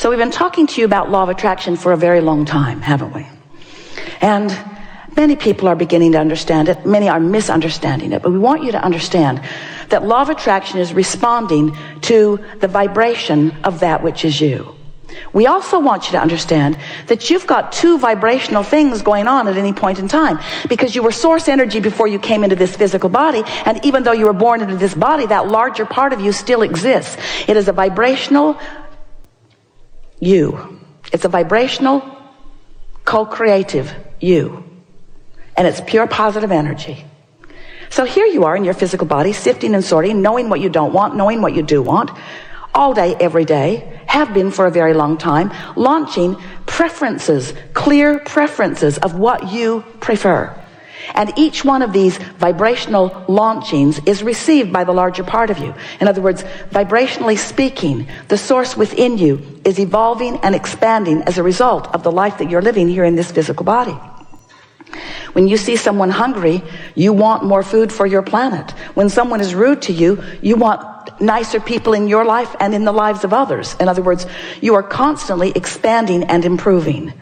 So we've been talking to you about law of attraction for a very long time, haven't we? And many people are beginning to understand it. Many are misunderstanding it. But we want you to understand that law of attraction is responding to the vibration of that which is you. We also want you to understand that you've got two vibrational things going on at any point in time, because you were source energy before you came into this physical body, and even though you were born into this body, that larger part of you still exists. It is a vibrational you. It's a vibrational, co-creative you. And it's pure positive energy. So here you are in your physical body, sifting and sorting, knowing what you don't want, knowing what you do want, all day, every day, have been for a very long time, launching preferences, clear preferences of what you prefer. And each one of these vibrational launchings is received by the larger part of you. In other words, vibrationally speaking, the source within you is evolving and expanding as a result of the life that you're living here in this physical body. When you see someone hungry, you want more food for your planet. When someone is rude to you, you want nicer people in your life and in the lives of others. In other words, you are constantly expanding and improving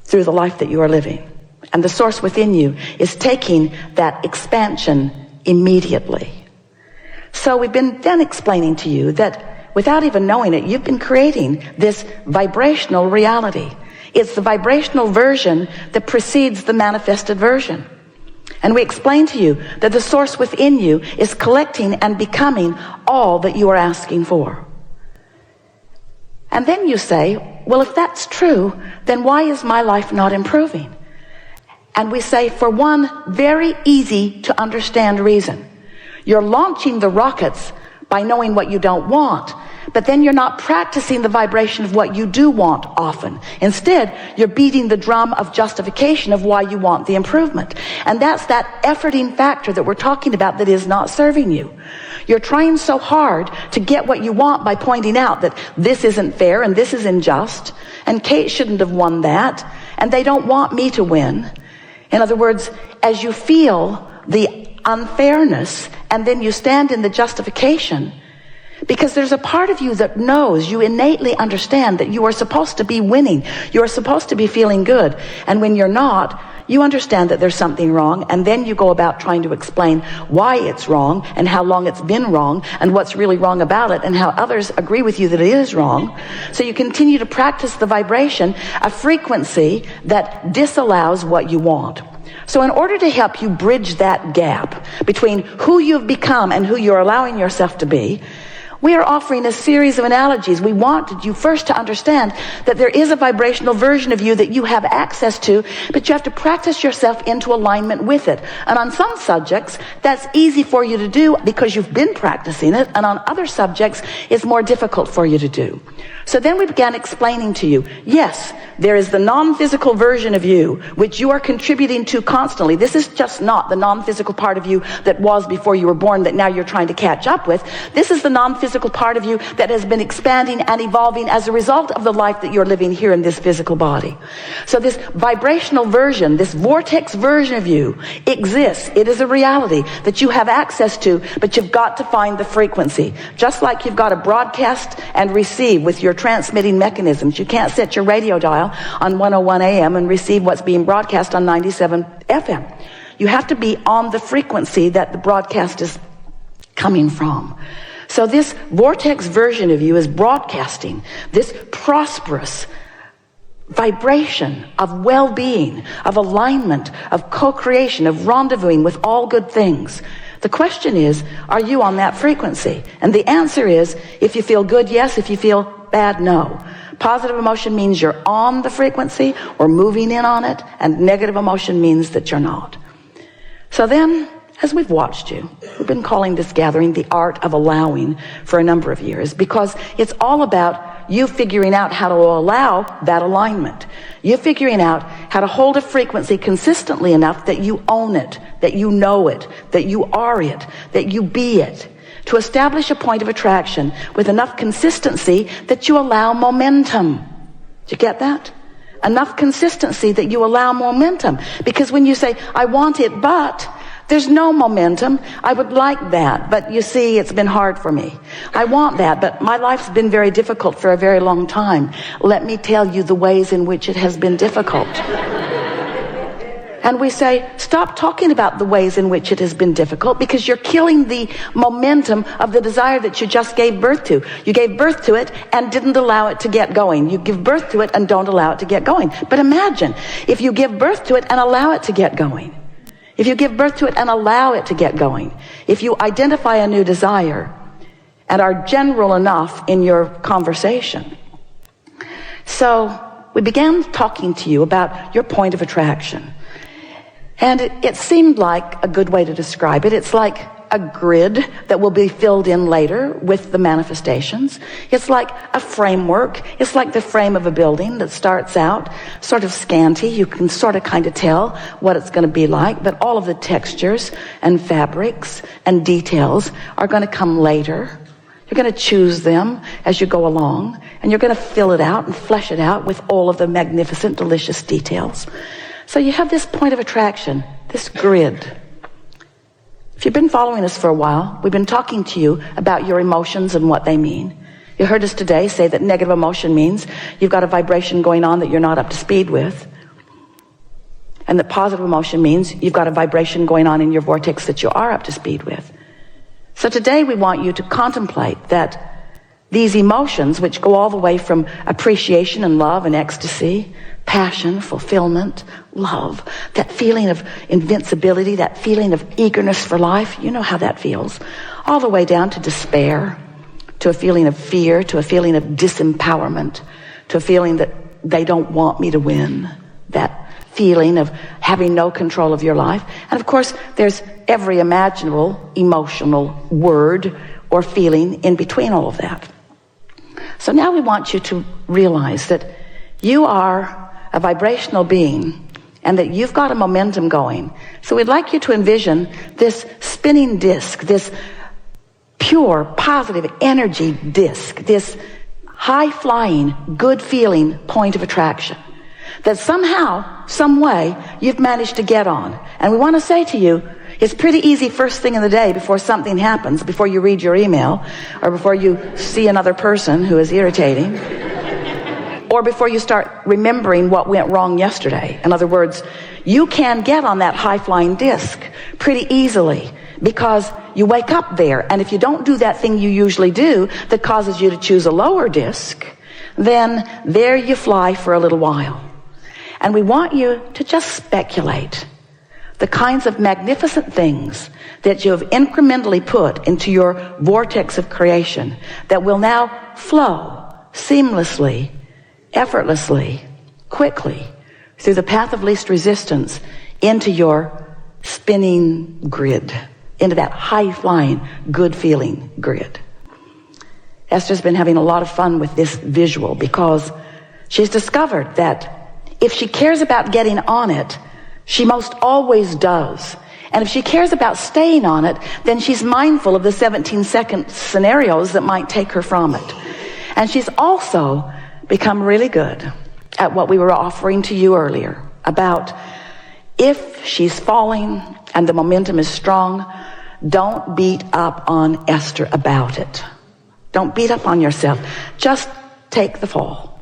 through the life that you are living. And the source within you is taking that expansion immediately. So we've been then explaining to you that without even knowing it, you've been creating this vibrational reality. It's the vibrational version that precedes the manifested version. And we explained to you that the source within you is collecting and becoming all that you are asking for. And then you say, well, if that's true, then why is my life not improving? And we say, for one very easy to understand reason. You're launching the rockets by knowing what you don't want, but then you're not practicing the vibration of what you do want often. Instead, you're beating the drum of justification of why you want the improvement. And that's that efforting factor that we're talking about that is not serving you. You're trying so hard to get what you want by pointing out that this isn't fair and this is unjust, and Kate shouldn't have won that, and they don't want me to win. In other words, as you feel the unfairness and then you stand in the justification, because there's a part of you that knows, you innately understand that you are supposed to be winning. You are supposed to be feeling good. And when you're not, you understand that there's something wrong, and then you go about trying to explain why it's wrong and how long it's been wrong and what's really wrong about it and how others agree with you that it is wrong. So you continue to practice the vibration, a frequency that disallows what you want. So in order to help you bridge that gap between who you've become and who you're allowing yourself to be, we are offering a series of analogies. We wanted you first to understand that there is a vibrational version of you that you have access to, but you have to practice yourself into alignment with it. And on some subjects, that's easy for you to do because you've been practicing it, and on other subjects, it's more difficult for you to do. So then we began explaining to you, yes, there is the non-physical version of you, which you are contributing to constantly. This is just not the non-physical part of you that was before you were born that now you're trying to catch up with. This is the non-physical part of you that has been expanding and evolving as a result of the life that you're living here in this physical body. So this vibrational version, this vortex version of you exists. It is a reality that you have access to, but you've got to find the frequency. Just like you've got to broadcast and receive with your transmitting mechanisms. You can't set your radio dial on 101 AM and receive what's being broadcast on 97 FM. You have to be on the frequency that the broadcast is coming from. So this vortex version of you is broadcasting this prosperous vibration of well-being, of alignment, of co-creation, of rendezvousing with all good things. The question is, are you on that frequency? And the answer is, if you feel good, yes. If you feel bad, no. Positive emotion means you're on the frequency or moving in on it, and negative emotion means that you're not. So then, as we've watched you, we've been calling this gathering the art of allowing for a number of years, because it's all about you figuring out how to allow that alignment. You figuring out how to hold a frequency consistently enough that you own it, that you know it, that you are it, that you be it. To establish a point of attraction with enough consistency that you allow momentum. Did you get that? Enough consistency that you allow momentum. Because when you say, I want it, but There's no momentum. I would like that, but you see, it's been hard for me. I want that, but my life's been very difficult for a very long time. Let me tell you the ways in which it has been difficult. And we say, stop talking about the ways in which it has been difficult, because you're killing the momentum of the desire that you just gave birth to. You gave birth to it and didn't allow it to get going. You give birth to it and don't allow it to get going. But imagine if you give birth to it and allow it to get going. If you give birth to it and allow it to get going. If you identify a new desire and are general enough in your conversation. So we began talking to you about your point of attraction. And it seemed like a good way to describe it. It's like a grid that will be filled in later with the manifestations. It's like a framework. It's like the frame of a building that starts out sort of scanty. You can sort of kind of tell what it's going to be like, but all of the textures and fabrics and details are going to come later. You're going to choose them as you go along, and you're going to fill it out and flesh it out with all of the magnificent, delicious details. So you have this point of attraction, this grid. If you've been following us for a while, we've been talking to you about your emotions and what they mean. You heard us today say that negative emotion means you've got a vibration going on that you're not up to speed with. And that positive emotion means you've got a vibration going on in your vortex that you are up to speed with. So today we want you to contemplate that these emotions, which go all the way from appreciation and love and ecstasy, passion, fulfillment, love, that feeling of invincibility, that feeling of eagerness for life, you know how that feels, all the way down to despair, to a feeling of fear, to a feeling of disempowerment, to a feeling that they don't want me to win, that feeling of having no control of your life. And of course, there's every imaginable emotional word or feeling in between all of that. So now we want you to realize that you are a vibrational being and that you've got a momentum going. So we'd like you to envision this spinning disc, this pure, positive energy disc, this high-flying, good-feeling point of attraction that somehow, some way, you've managed to get on. And we want to say to you, it's pretty easy first thing in the day before something happens, before you read your email, or before you see another person who is irritating, or before you start remembering what went wrong yesterday. In other words, you can get on that high-flying disc pretty easily because you wake up there. And if you don't do that thing you usually do that causes you to choose a lower disc, then there you fly for a little while. And we want you to just speculate the kinds of magnificent things that you have incrementally put into your vortex of creation that will now flow seamlessly, effortlessly, quickly through the path of least resistance into your spinning grid, into that high-flying, good-feeling grid. Esther's been having a lot of fun with this visual because she's discovered that if she cares about getting on it, she most always does. And if she cares about staying on it, then she's mindful of the 17-second scenarios that might take her from it. And she's also become really good at what we were offering to you earlier about if she's falling and the momentum is strong, don't beat up on Esther about it. Don't beat up on yourself. Just take the fall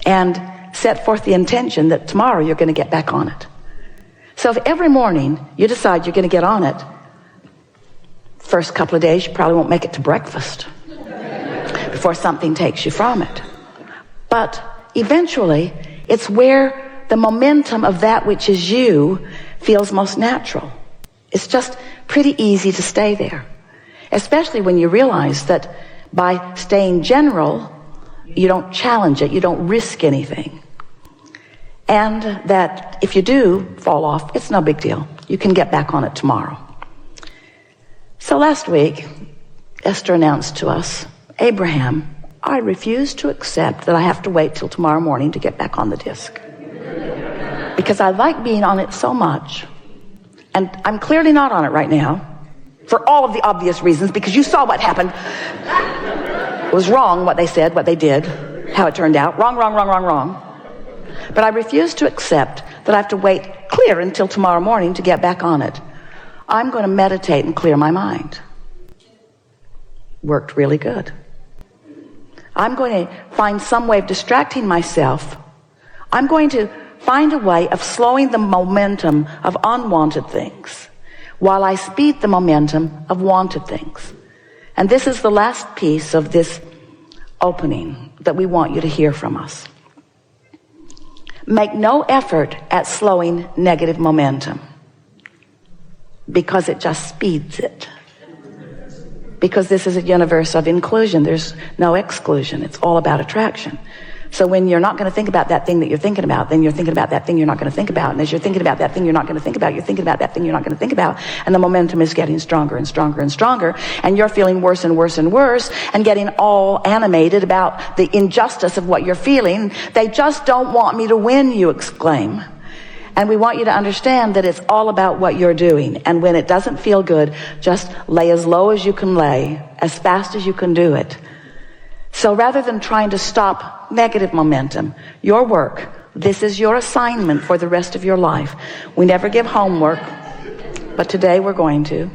and set forth the intention that tomorrow you're going to get back on it. So if every morning you decide you're going to get on it, first couple of days you probably won't make it to breakfast before something takes you from it. But eventually it's where the momentum of that which is you feels most natural. It's just pretty easy to stay there, especially when you realize that by staying general, you don't challenge it, you don't risk anything. And that if you do fall off, it's no big deal. You can get back on it tomorrow. So last week, Esther announced to us, Abraham, I refuse to accept that I have to wait till tomorrow morning to get back on the disc. Because I like being on it so much. And I'm clearly not on it right now. For all of the obvious reasons, because you saw what happened. It was wrong what they said, what they did, how it turned out. Wrong. But I refuse to accept that I have to wait clear until tomorrow morning to get back on it. I'm going to meditate and clear my mind. Worked really good. I'm going to find some way of distracting myself. I'm going to find a way of slowing the momentum of unwanted things while I speed the momentum of wanted things. And this is the last piece of this opening that we want you to hear from us. Make no effort at slowing negative momentum, because it just speeds it. Because this is a universe of inclusion. There's no exclusion. It's all about attraction. So when you're not going to think about that thing that you're thinking about, then you're thinking about that thing you're not going to think about. And as you're thinking about that thing you're not going to think about, you're thinking about that thing you're not going to think about. And the momentum is getting stronger and stronger and stronger. And you're feeling worse and worse and worse and getting all animated about the injustice of what you're feeling. They just don't want me to win, you exclaim. And we want you to understand that it's all about what you're doing. And when it doesn't feel good, just lay as low as you can lay, as fast as you can do it. So rather than trying to stop negative momentum, your work, this is your assignment for the rest of your life. We never give homework, but today we're going to.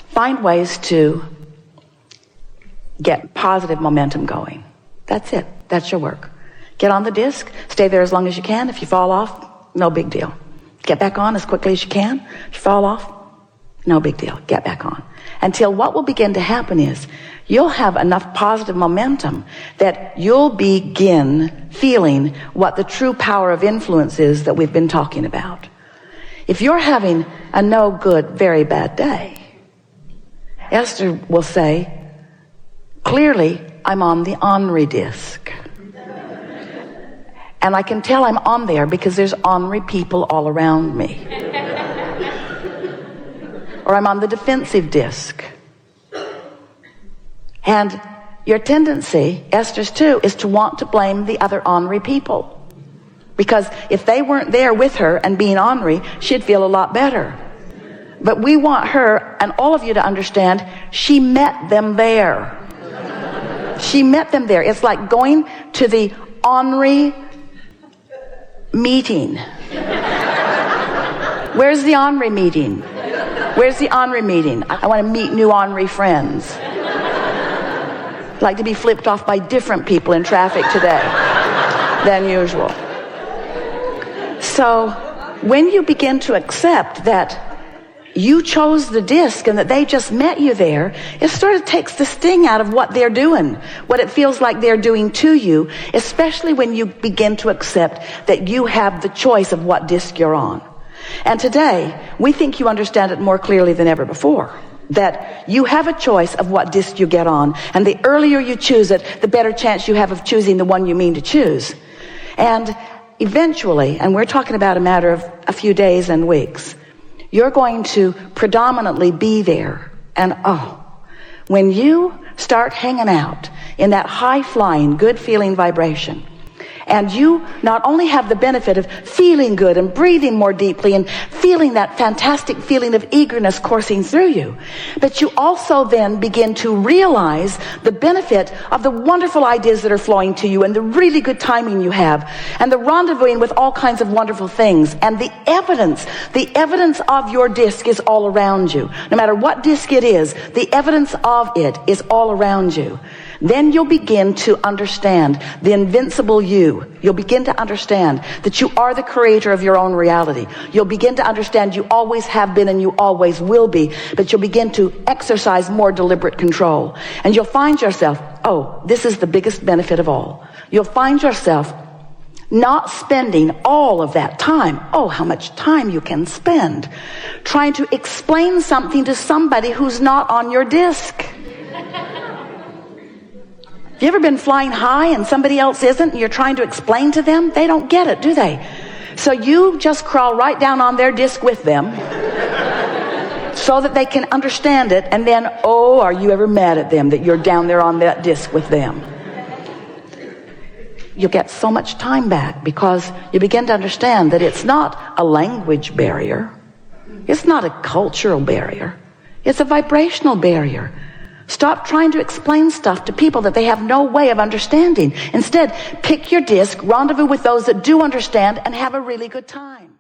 Find ways to get positive momentum going. That's it. That's your work. Get on the disc. Stay there as long as you can. If you fall off, no big deal. Get back on as quickly as you can. If you fall off, no big deal. Get back on. Until what will begin to happen is you'll have enough positive momentum that you'll begin feeling what the true power of influence is that we've been talking about. If you're having a no good, very bad day, Esther will say, clearly, I'm on the ornery disc. And I can tell I'm on there because there's ornery people all around me. Or I'm on the defensive disc. And your tendency, Esther's too, is to want to blame the other ornery people. Because if they weren't there with her and being ornery, she'd feel a lot better. But we want her and all of you to understand, she met them there. She met them there. It's like going to the ornery meeting. Where's the ornery meeting? Where's the ornery meeting? I want to meet new ornery friends. Like to be flipped off by different people in traffic today than usual. So when you begin to accept that you chose the disc and that they just met you there, it sort of takes the sting out of what they're doing, what it feels like they're doing to you, especially when you begin to accept that you have the choice of what disc you're on. And today, we think you understand it more clearly than ever before. That you have a choice of what disc you get on. And the earlier you choose it, the better chance you have of choosing the one you mean to choose. And eventually, and we're talking about a matter of a few days and weeks, you're going to predominantly be there. And when you start hanging out in that high-flying, good-feeling vibration, and you not only have the benefit of feeling good and breathing more deeply and feeling that fantastic feeling of eagerness coursing through you, but you also then begin to realize the benefit of the wonderful ideas that are flowing to you and the really good timing you have and the rendezvousing with all kinds of wonderful things. And the evidence of your disc is all around you. No matter what disc it is, the evidence of it is all around you. Then you'll begin to understand the invincible you. You'll begin to understand that you are the creator of your own reality. You'll begin to understand you always have been and you always will be, but you'll begin to exercise more deliberate control. And you'll find yourself, this is the biggest benefit of all. You'll find yourself not spending all of that time, how much time you can spend, trying to explain something to somebody who's not on your disc. You ever been flying high and somebody else isn't and you're trying to explain to them? They don't get it, do they? So you just crawl right down on their disc with them so that they can understand it. And then, are you ever mad at them that you're down there on that disc with them? You'll get so much time back because you begin to understand that it's not a language barrier. It's not a cultural barrier. It's a vibrational barrier. Stop trying to explain stuff to people that they have no way of understanding. Instead, pick your disc, rendezvous with those that do understand, and have a really good time.